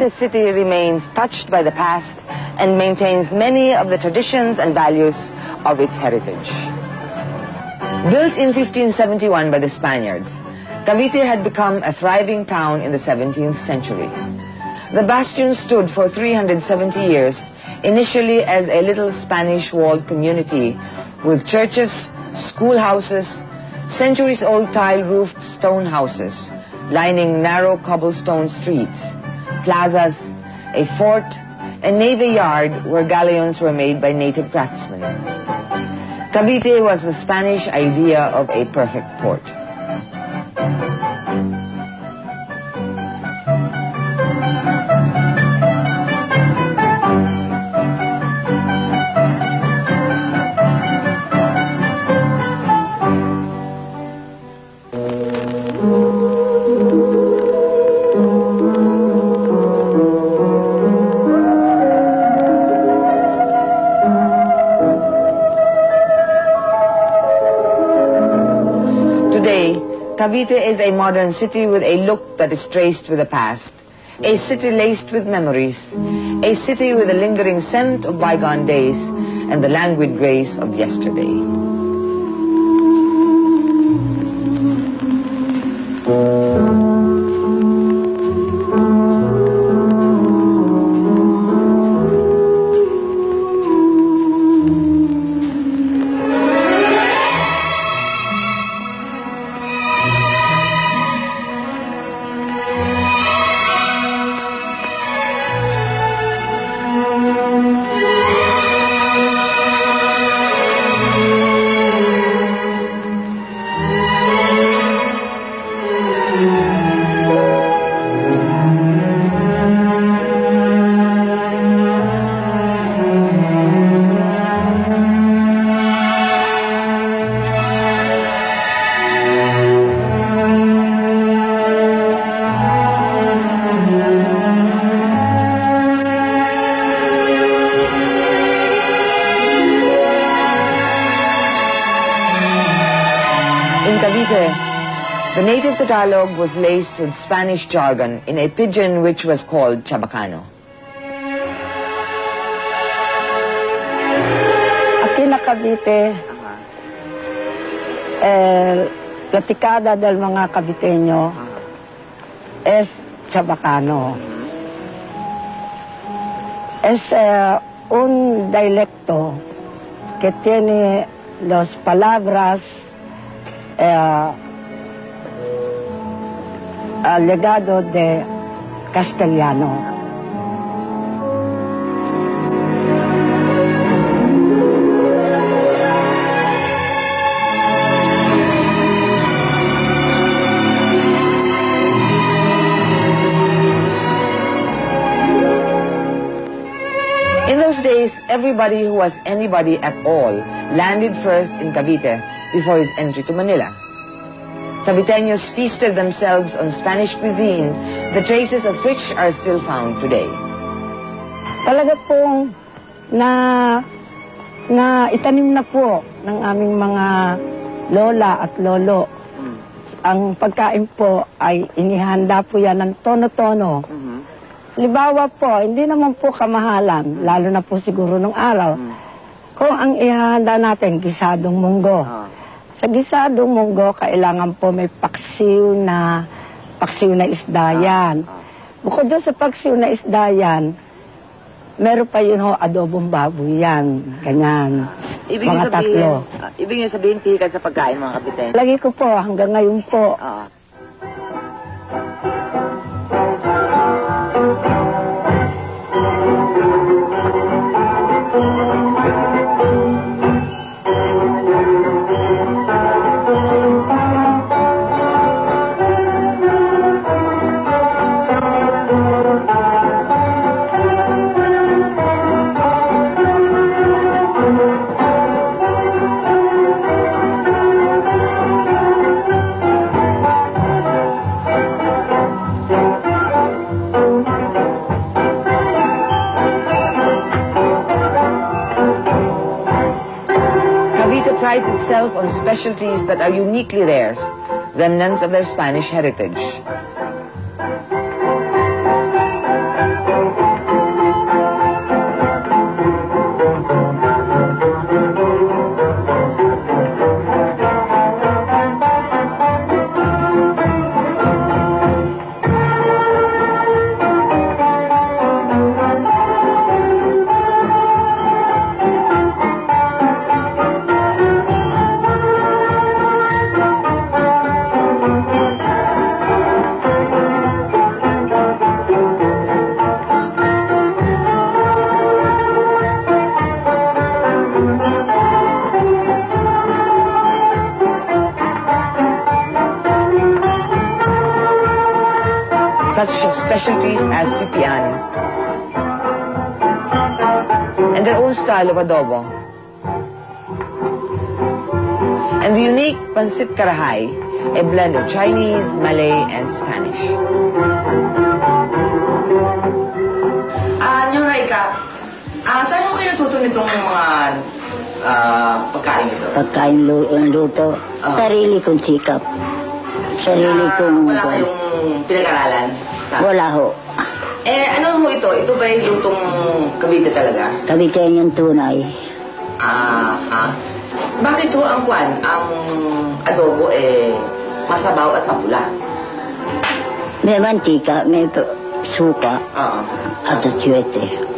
Cavite City remains touched by the past and maintains many of the traditions and values of its heritage. Built in 1571 by the Spaniards, Cavite had become a thriving town in the 17th century. The bastion stood for 370 years, initially as a little Spanish-walled community with churches, schoolhouses, centuries-old tile-roofed stone houses lining narrow cobblestone streets, plazas, a fort, a navy yard where galleons were made by native craftsmen. Cavite was the Spanish idea of a perfect port. Cavite is a modern city with a look that is traced with the past, a city laced with memories, a city with a lingering scent of bygone days and the languid grace of yesterday. In Cavite, the native Tagalog was laced with Spanish jargon in a pidgin which was called Chabacano. Aquí na Cavite, platicada del mga Caviteño es Chabacano. Es un dialecto que tiene las palabras legado de castellano. In those days, everybody who was anybody at all landed first in Cavite before his entry to Manila. Caviteños feasted themselves on Spanish cuisine, the traces of which are still found today. Talaga pong na itanim na po ng aming mga lola at lolo. Ang pagkain po ay inihanda po yan ng tono-tono. Halimbawa po, hindi naman po kamahalan, lalo na po siguro nung araw. Kung ang ihahanda natin, gisadong munggo. Sa gisadong munggo, kailangan po may paksiw na isda yan. Bukod doon sa paksiw na isda yan, meron pa yun ho, adobong baboy yan. Ganyan. Mga tatlo. Ibig niyo sabihin, tihikan sa pagkain, mga Caviteños? Lagi ko po, hanggang ngayon po. Prides itself on specialties that are uniquely theirs, remnants of their Spanish heritage. such specialties as pipian, and their own style of adobo. And the unique pancit karahay, a blend of Chinese, Malay, and Spanish. Saan mo kayo natuto nitong mga pagkain ito? Pagkain luto, sarili kong sikap. Sarili kong... Wala kayong pinag-aralan? Wala ho. Ano ho ito? Ito ba yung lutong Cavite talaga? Cavite yung tunay. Bakit ho ang adobo masabaw at mapula? May mantika, may suka, at atsuete.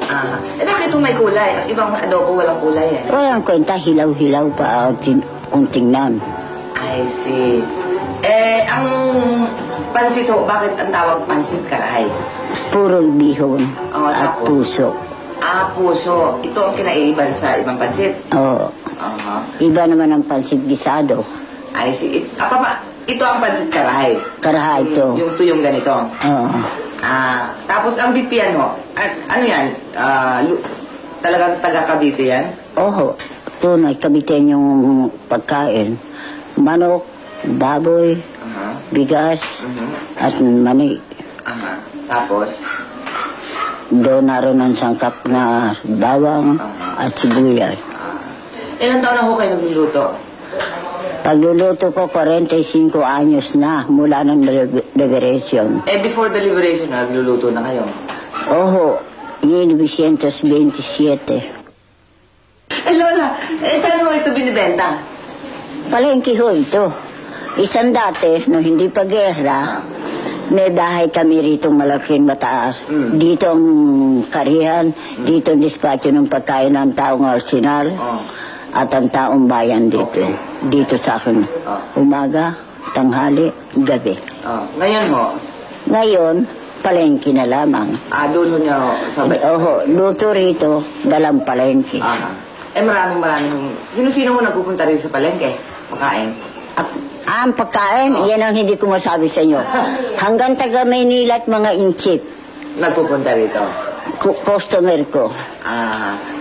Bakit ito may kulay? Ang ibang adobo walang kulay eh. Walang kwenta, hilaw-hilaw pa kung tingnan. I see. Ang pansit ho, bakit ang tawag pansit karahay? Puro bihon at tapos? puso. Puso. Ito ang kinaiban sa ibang pansit? Oo. Iba naman ang pansit gisado. I see. Ito ang pansit karahay? Karahay ito. Yung tuyong ganito? Oo. Tapos ang bipian ho, ano yan? Talagang taga-Cavite yan? Oo. Tunay, Cavite yung pagkain. Manok, baboy, bigas, at mani. Tapos? Doon naroon ang sangkap na bawang at sibuyas. Ilang taon na ho kayo nagluluto? Pagluluto ko, 45 anyos na mula ng liberation. Before the liberation, nagluluto na kayo? Oo, 1927. Lola, saan mo ito binibenta? Palengke ho ito. Isang dati, no hindi pa gera, may bahay kami rito malaking mataas. Dito ang karihan, dito ang dispatcho ng pagkain ng taong arsenal. At ang taong bayan dito. Okay. Dito sa akin. Umaga, tanghali, gabi. Ngayon ho? Ngayon, palengke na lamang. Doon ho niya ho? Oo, luto rito, dalang palengke. Maraming. Sino-sino mo nagpupunta rin sa palengke? Pagkain? Ang pagkain, yan ang hindi ko masabi sa inyo. Hanggang taga Maynila at mga inchip. Nagpupunta rito? Customer ko.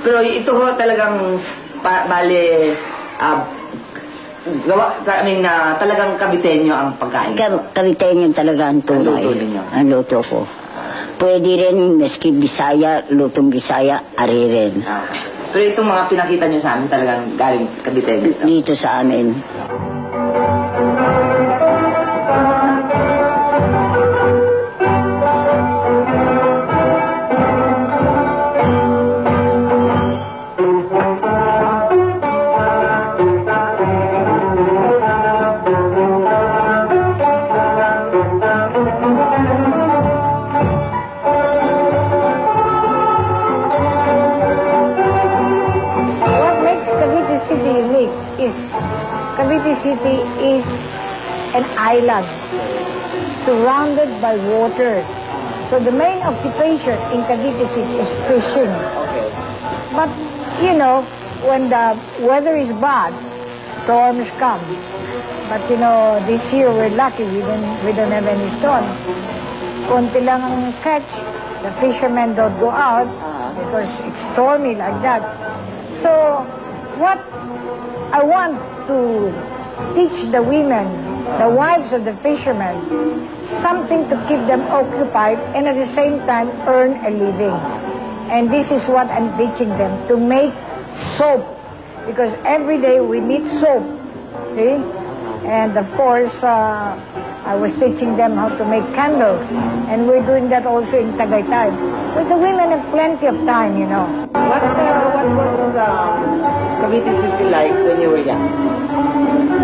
Pero ito ho talagang... talagang Caviteño ang pagkain. Caviteño talaga ang tunay. Ang luto ko. Pwede rin, meski Bisaya, lutong Bisaya, ari rin. Pero itong mga pinakita niyo sa amin talagang galing Cavite dito? Dito sa amin. Cavite City is an island surrounded by water. So the main occupation in Cavite City is fishing. But, you know, when the weather is bad, storms come. But, you know, this year we're lucky. We don't have any storms. Konti lang ang catch. The fishermen don't go out because it's stormy like that. So, what I want to teach the women, the wives of the fishermen, something to keep them occupied and at the same time earn a living. And this is what I'm teaching them, to make soap. Because every day we need soap, see? And of course, I was teaching them how to make candles. And we're doing that also in Tagaytay. But the women have plenty of time, you know. What was Cavite City like when you were young?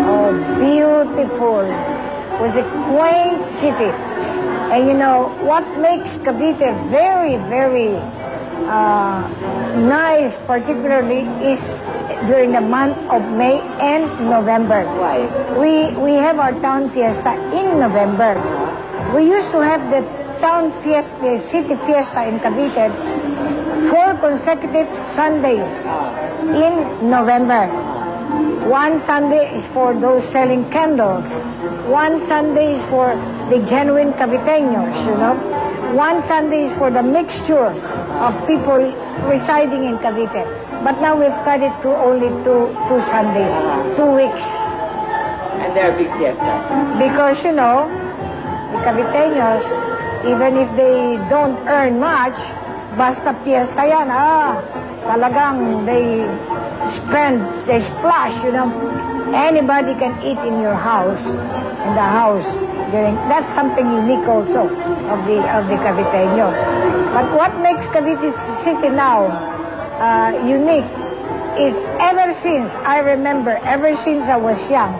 Oh, beautiful. It was a quaint city. And you know, what makes Cavite very, very nice, particularly, is during the month of May and November. Why? We have our town fiesta in November. We used to have the town fiesta, the city fiesta in Cavite 4 consecutive Sundays in November. One Sunday is for those selling candles. One Sunday is for the genuine Caviteños, you know. One Sunday is for the mixture of people residing in Cavite. But now we've cut it to only two Sundays, 2 weeks. And they're big fiestas. Because, you know, the Caviteños, even if they don't earn much, basta fiesta yan, talagang they splash, you know. Anybody can eat in your house, in the house. That's something unique also of the Caviteños. But what makes Cavite City now unique is ever since I was young,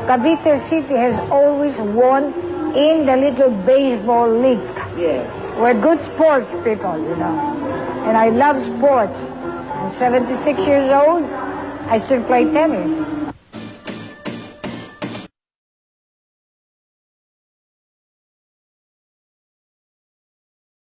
Cavite City has always won in the little baseball league. Yes. We're good sports people, you know. And I love sports. I'm 76 years old. I still play tennis.